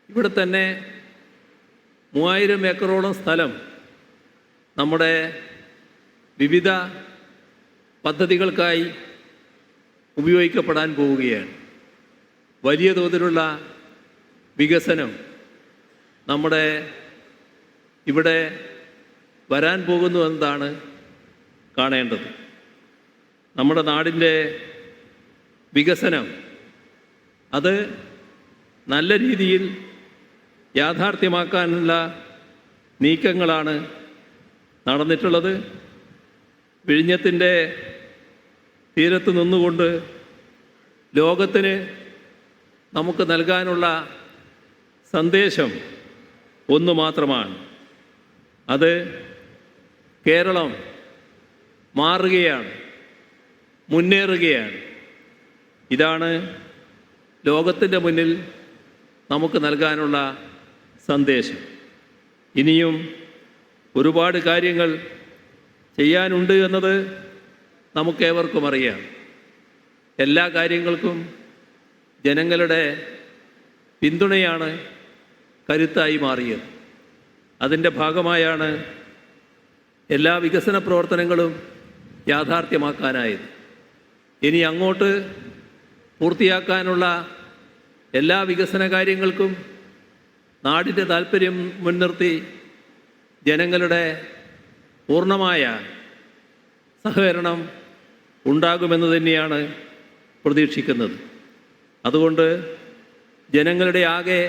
ഇവിടെ തന്നെ 3000 ഏക്കറോളം സ്ഥലം നമ്മുടെ വിവിധ പദ്ധതികൾക്കായി ഉപയോഗിക്കപ്പെടാൻ പോവുകയാണ്. വലിയ തോതിലുള്ള വികസനം നമ്മുടെ ഇവിടെ വരാൻ പോകുന്നു എന്നതാണ് കാണേണ്ടത്. നമ്മുടെ നാടിൻ്റെ വികസനം അത് നല്ല രീതിയിൽ യാഥാർത്ഥ്യമാക്കാനുള്ള നീക്കങ്ങളാണ് നടന്നിട്ടുള്ളത്. വിഴിഞ്ഞത്തിൻ്റെ തീരത്ത് നിന്നുകൊണ്ട് ലോകത്തിന് നമുക്ക് നൽകാനുള്ള സന്ദേശം ഒന്ന് മാത്രമാണ്. അത് കേരളം മാറുകയാണ്, മുന്നേറുകയാണ്. ഇതാണ് ലോകത്തിൻ്റെ മുന്നിൽ നമുക്ക് നൽകാനുള്ള സന്ദേശം. ഇനിയും ഒരുപാട് കാര്യങ്ങൾ ചെയ്യാനുണ്ട് എന്നത് നമുക്കേവർക്കും അറിയാം. എല്ലാ കാര്യങ്ങൾക്കും ജനങ്ങളുടെ പിന്തുണയാണ് കരുത്തായി മാറിയത്. അതിൻ്റെ ഭാഗമായാണ് എല്ലാ വികസന പ്രവർത്തനങ്ങളും യാഥാർത്ഥ്യമാക്കാനായത്. ഇനി അങ്ങോട്ട് പൂർത്തിയാക്കാനുള്ള എല്ലാ വികസന കാര്യങ്ങൾക്കും നാടിൻ്റെ താല്പര്യം മുൻനിർത്തി ജനങ്ങളുടെ പൂർണ്ണമായ സഹകരണം ഉണ്ടാകുമെന്ന് തന്നെയാണ് പ്രതീക്ഷിക്കുന്നത്. അതുകൊണ്ട് ജനങ്ങളുടെ ആകെ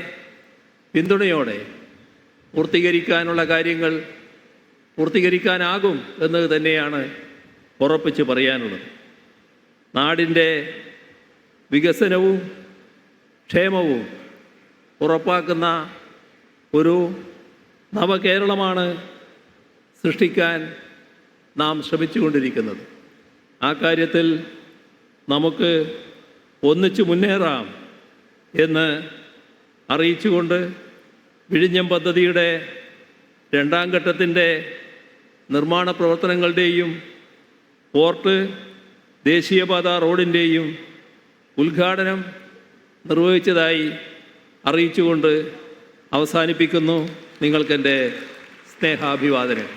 പിന്തുണയോടെ പൂർത്തീകരിക്കാനുള്ള കാര്യങ്ങൾ പൂർത്തീകരിക്കാനാകും എന്ന് തന്നെയാണ് ഉറപ്പിച്ച് പറയാനുള്ളത്. നാടിൻ്റെ വികസനവും ക്ഷേമവും ഉറപ്പാക്കുന്ന ഒരു നവകേരളമാണ് സൃഷ്ടിക്കാൻ നാം ശ്രമിച്ചുകൊണ്ടിരിക്കുന്നത്. ആ കാര്യത്തിൽ നമുക്ക് ഒന്നിച്ചു മുന്നേറാം എന്ന് അറിയിച്ചുകൊണ്ട് വിഴിഞ്ഞം പദ്ധതിയുടെ 2ാം ഘട്ടത്തിൻ്റെ നിർമ്മാണ പ്രവർത്തനങ്ങളുടെയും പോർട്ട് ദേശീയപാത റോഡിൻ്റെയും ഉദ്ഘാടനം നിർവഹിച്ചതായി അറിയിച്ചുകൊണ്ട് അവസാനിപ്പിക്കുന്നു. നിങ്ങൾക്കെൻ്റെ സ്നേഹാഭിവാദനം.